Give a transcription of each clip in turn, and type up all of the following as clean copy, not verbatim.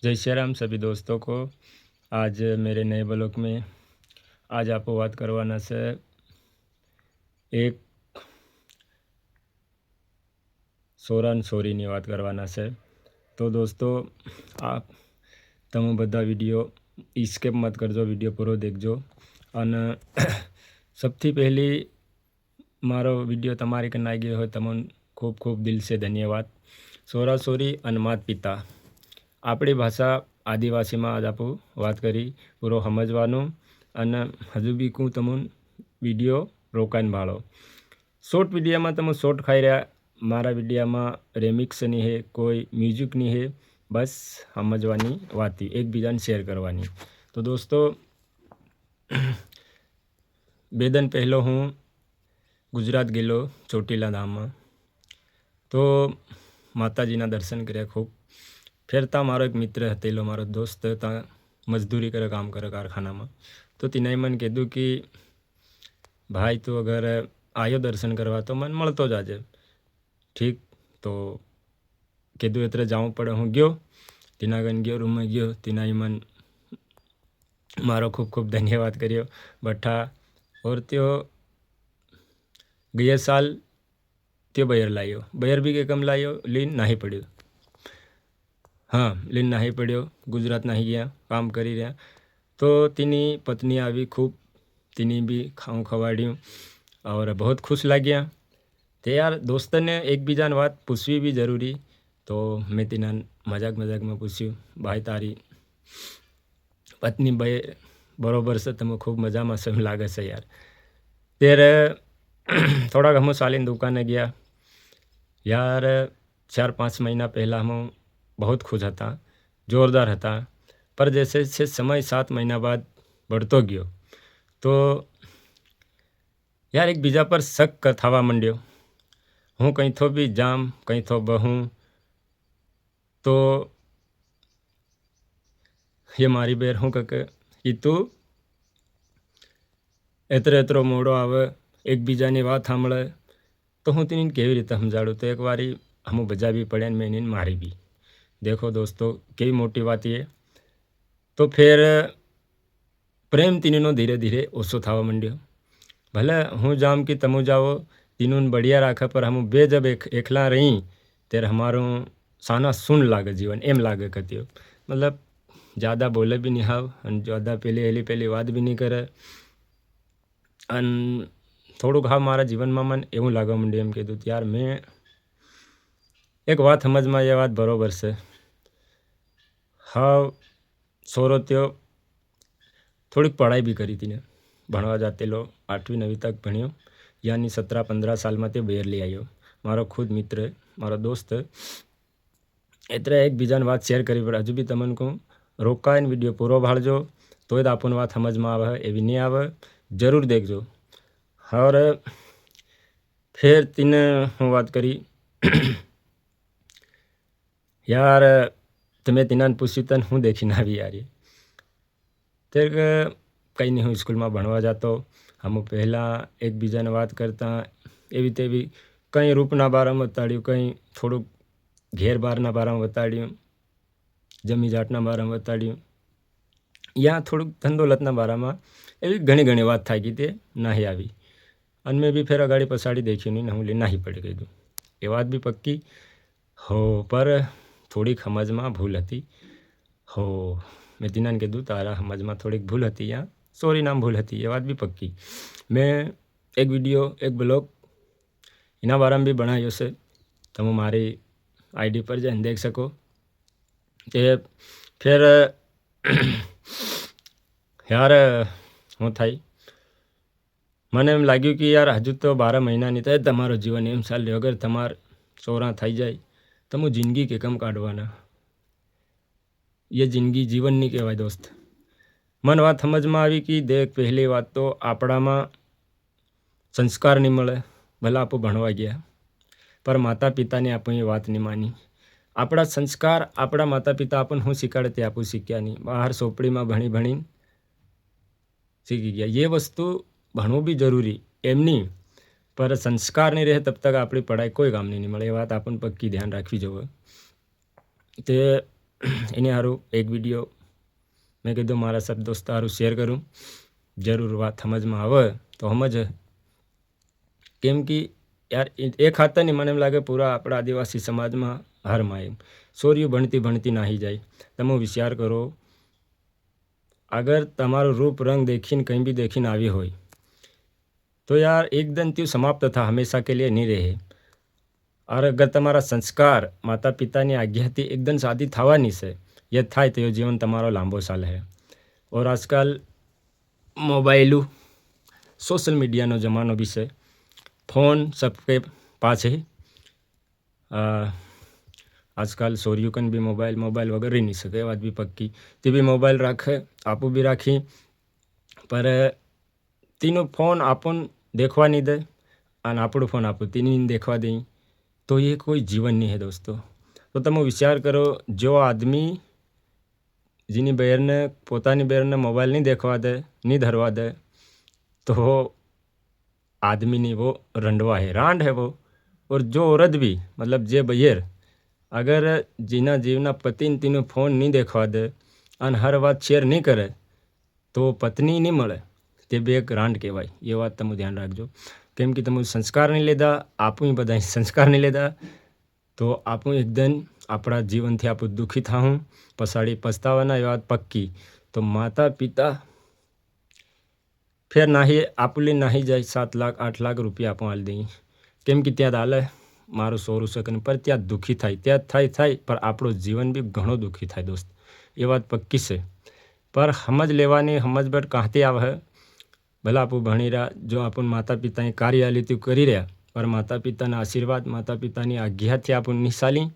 जय श्री राम सभी दोस्तों को। आज मेरे नए ब्लॉग में आज आपको बात करवाना से एक સોરાન સોરીની વાત કરવાના છે। તો દોસ્તો આપ તમે બધા વિડીયો સ્કીપ મત કરજો, વિડીયો પૂરો દેખજો। અને સૌથી પહેલી મારો વિડીયો તમારી કને આવી ગયો હોય તમને ખૂબ ખૂબ દિલથી ધન્યવાદ। સોરા સોરી અને માત પિતા આપણી ભાષા આદિવાસીમાં આજ આપણે વાત કરી પૂરો સમજવાનું। અને હજુ બી હું તમને વિડીયો રોકાઈને ભાળો। શોર્ટ વિડીયોમાં તમે શોર્ટ ખાઈ રહ્યા, મારા વિડીયોમાં રેમિક્સ નહીં હે, કોઈ મ્યુઝિક નહીં હે, બસ સમજવાની વાત, એકબીજાને શેર કરવાની। તો દોસ્તો બે દિન પહેલો હું ગુજરાત ગયેલો ચોટીલા ધામમાં। તો માતાજીના દર્શન કર્યા ખૂબ। ફેરતા મારો એક મિત્ર હતેલો, મારો દોસ્ત ત્યાં મજદૂરી કરે, કામ કરે કારખાનામાં। તો તેને મને કીધું કે ભાઈ તું અગર આવ્યો દર્શન કરવા તો મને મળતો જાજે। ઠીક, તો કીધું એટલે જવું પડે। હું ગયો, તેના ગન ગયો, રૂમમાં ગયો, તેના મન મારો ખૂબ ખૂબ ધન્યવાદ કર્યો બઠા। और त्यो ગયા સાલ त्यो બયર લાવ્યો, બયર બી કે કમ લાવ્યો, લીન નાહી પડ્યો। हाँ, લીન નાહી પડ્યો, ગુજરાત નાહી ગયા, કામ કરી રહ્યા। तो તેની પત્ની આવી, ખૂબ તેની બી ખાऊं ખવાડ્યું और बहुत खुश लाग्या। तो यार दोस्तों ने एक बीजा बात पूछवी भी जरूरी। तो मैं तेना मजाक में पूछ्યું, भाई तारी पत्नी बरोबर से तमे खूब मजा में से लागे से यार। तेरे थोड़ा हम साली दुकाने गया यार। 4-5 महीना पहला हम बहुत खुश था, जोरदार था। पर जैसे से समय 7 महीना बाद बढ़तो गयो तो यार एक बीजा पर शक थवा मंड्यो। हूँ कहीं तो भी जाम, कहीं तो बहूँ, तो ये मारी बेर हूँ कि तू एतरो मोड़ो आवे, एक बीजानी बात सांभळे, तो हूँ तेनी केवी रीते समझाड़ू। तो एक बारी हम बजा भी पड़े, मैंने मारी भी। देखो दोस्तों केवी मोटी बात ये। तो फिर प्रेम तीनों धीरे धीरे ओछो थवा मंड्यो। भले हूँ जाम कि तमु जाओ, तीनों बढ़िया राखे, पर हम बे जब एकला रही ત્યારે हमारो साना सुन लागे जीवन, एम लागे कत्यो। मतलब ज़्यादा बोले भी नहीं हाव, ज़्यादा पहली बात भी नहीं करे। अन थोड़ुंक हाव मारा जीवन में मन एवं लागे मंड्યું एम कीधुं यार मैं एक बात समझ में, ये बात बरोबर से। हाव सोरो त्यो थोड़ी पढ़ाई भी करी थी ने, भणवा जातेलो 8वीं 9वीं तक भण्यो, यानी 17-15 साल में ते बेरली आयो। मारो खुद मित्र, मारो दोस्त। एतरे एक बीजाने बात शेर करी, पर हजू भी तमने कहूँ रोकाईने विडियो पूरो भाळजो तो ज आपने बात समझ में आवे, एवी नहीं आवे जरूर देखजो। और फिर तीने हूँ बात करी यार तमे तीना पूछ्યું तन हूँ देखी ना भी यार। तेरे कहीं नहीं, हूँ स्कूल में भणवा जातो, हम पहला एक बीजाने बात करता एवी तेवी, कहीं रूपना बारे में बताड्યું, कहीं थोड़ુંક घेर बारना बारे में बताड्યું, जमी जाटना बारे में बताड्યું, या थोड़ुंक धंधोलतना बारे में, एवी घणी बात थाई गई ते नाही आवी। अन मैं भी फिर अगाड़ी पछाड़ी देखी नहीं, हूँ नाही पड़ी गई। ये बात भी पक्की हो, पर थोड़ी समझ में भूल थी हो। मैं तीनाने कीधुं तारा समझ में थोड़ी भूल थी, या सॉरी नाम भूल थी, ये बात भी पक्की। मैं एक विडियो, एक ब्लॉग इना बारे में भी बनायो से, तमे मारी आईडी पर जाने देख सको। ते फिर यार हूँ थाई મને એમ લાગ્યું कि यार हजू तो 12 महीना नहीं થાય તમારો જીવન એમ ચાલ્યો। अगर તમાર सोरा થઈ જાય તમે જિંદગી કે કમ કાઢવાના, ये जिंदगी जीवन नहीं कहेवाय दोस्त। मन बात समझ में आई कि देख पहली बात तो आपड़ा में संस्कार नहीं मळे, भला आप भणवा गया पर माता पिता ने आपणी बात नहीं मानी। आपड़ा संस्कार, आपड़ा माता पिता आपन हूँ शिकाड़े ते आपू सीख्या नहीं, बाहर सोपड़ी में भणी भणी सीखी गया। ये वस्तु भणવું भी जरूरी एम नहीं, पर संस्कार नहीं रहे तब तक आपणी पढ़ाई कोई काम नहीं मळे। ये बात आपन पक्की ध्यान राखवी जोईए। ते એને સારું એક વિડીયો મેં કીધું મારા સબ દોસ્તો સારું શેર કરું, જરૂર વાત સમજમાં આવે તો સમજ. કેમ કે યાર એ ખાતા નહીં, મને એમ લાગે પૂરા આપણા આદિવાસી સમાજમાં હારમાં એમ છોરીઓ ભણતી નાહી જાય. તમે વિચાર કરો, અગર તમારું રૂપ રંગ દેખીને કંઈ બી દેખીને આવી હોય તો યાર એકદમ ત્યું સમાપ્ત થા, હંમેશા કે लिए નહીં રહે. और अगर તમારા સંસ્કાર માતા પિતાની આજ્ઞાથી એકદમ શાદી થવાની છે, એ થાય તો એ જીવન તમારો લાંબો ચાલે છે. और આજકાલ મોબાઈલું સોશિયલ મીડિયાનો જમાનો બી છે, ફોન सबके पास है. આજકાલ છોરીઓ કન બી મોબાઈલ વગર રહી નહીં શકે, એ વાત બી પક્કી. તે બી મોબાઈલ રાખે, આપું બી રાખી, પર તેનો ફોન આપણ દેખવા નહીં દે અને આપણું ફોન આપું તેની દેખવા દઈ, તો એ કોઈ જીવન નહીં હે દોસ્તો. તો તમે વિચાર કરો, જો આદમી જેની બહેરને પોતાની બહેરને મોબાઈલ નહીં દેખવા દે, નહીં ધરવા દે, તો आदमी नहीं, वो रंडवा है, रांड है वो. और जो औरत भी मतलब जे बहेर अगर जीना जीवना पति तीनों फोन नहीं देखवा दे અને હર વાત શેર નહીં કરે તો પત્ની નહીં મળે, તે બે એક રાંડ કહેવાય. એ વાત તમે ધ્યાન રાખજો. કેમ કે તમે સંસ્કાર નહીં લીધા, આપણું બધા સંસ્કાર નહીં લીધા, તો આપણું એકદમ આપણા જીવનથી આપણું દુઃખી થાઉં, પછાડી પસ્તાવાના, એ વાત પક્કી. તો માતા પિતા ફેર નાહી આપલી નાહી જાય 7 લાખ 8 લાખ રૂપિયા આપો હાલ દઈએ, કેમ કે ત્યાં હાલે મારું સોરું શકન, પર ત્યાં દુઃખી થાય, ત્યાં થાય પર આપણું જીવન બી ઘણો દુઃખી થાય દોસ્ત. એ વાત પક્કી છે. પર સમજ લેવાની, સમજબટ કાંથી આવે. ભલે આપણું ભણી રહ્યા, જો આપણને માતા પિતાની કાર્યલીથી કરી રહ્યા, પર માતા પિતાના આશીર્વાદ, માતા પિતાની આજ્ઞાથી આપણને નિશાલી,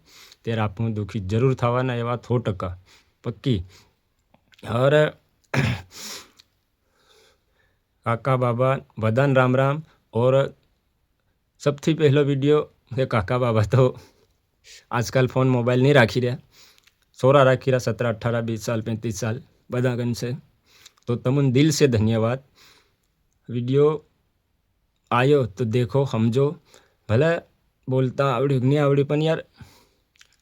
ત્યારે આપણું દુઃખી જરૂર થવાના, એ વાત 100% પક્કી. और काका बाबा वदन राम राम. और सबसे पहलो वीडियो है काका बाबा तो आजकल फ़ोन मोबाइल नहीं राखी रहा, सोरा राखी रहा 17 18 20 साल 35 साल બધા ગન છે. તો તમને દિલ से धन्यवाद. વિડીયો આવ્યો તો દેખો, સમજો. ભલે બોલતા આવડ્યું નહીં આવડ્યું, પણ યાર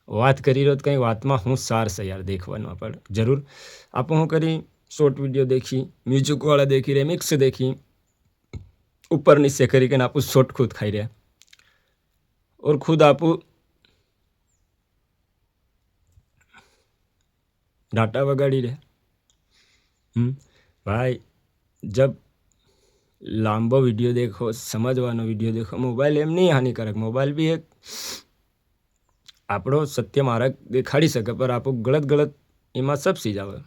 વાત કરી રહ્યો તો કંઈ વાતમાં હું સાર છે યાર, દેખવાનું આપણે જરૂર. આપણે શું કરી, શોર્ટ વિડીયો देखी, म्यूजिक वाला देखी, रेमिक्स देखी, ऊपर नीचे करी के आप शॉर्ट खुद खाई रहे, और खुद आप डाटा वगाड़ी रहे. भाई जब लांबो वीडियो देखो, समझवानो वीडियो देखो, मोबाइल एम नहीं हानिकारक, मोबाइल भी एक આપણો સત્ય માર્ગ દેખાડી શકે, પર આપણું ગલત એમાં सब ચીજ આવે.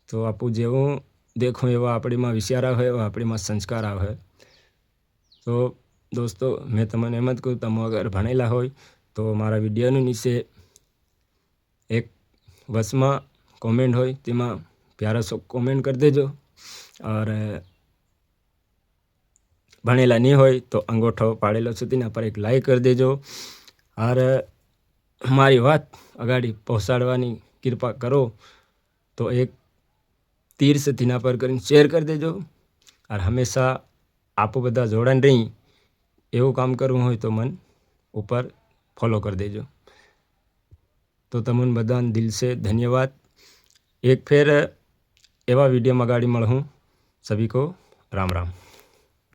તો આપણું જેવું દેખો એવા આપણીમાં વિચાર આવે, એવા આપણીમાં સંસ્કાર આવે. તો દોસ્તો મેં તમને એમ જ કહું, તમે અગર ભણેલા હોય તો મારા વિડીયોની નીચે એક વચમાં કોમેન્ટ હોય, તેમાં પ્યારા સો કોમેન્ટ કરી દેજો. और ભણેલા નહીં હોય તો અંગૂઠો પાડેલો છે તેના પર એક લાઈક કરી દેજો. और મારી વાત અગાડી પહોંચાડવાની કૃપા કરો તો એક तीर से तीना पर कर शेयर कर देजो. और हमेशा आप बदा जोड़न रही एवं काम करવું હોય તો मन ऊपर फॉलो कर देजो. तो तमन बदा दिल से धन्यवाद. एक फिर एवा वीडियो में गाड़ी मळ हूँ. सभी को राम राम.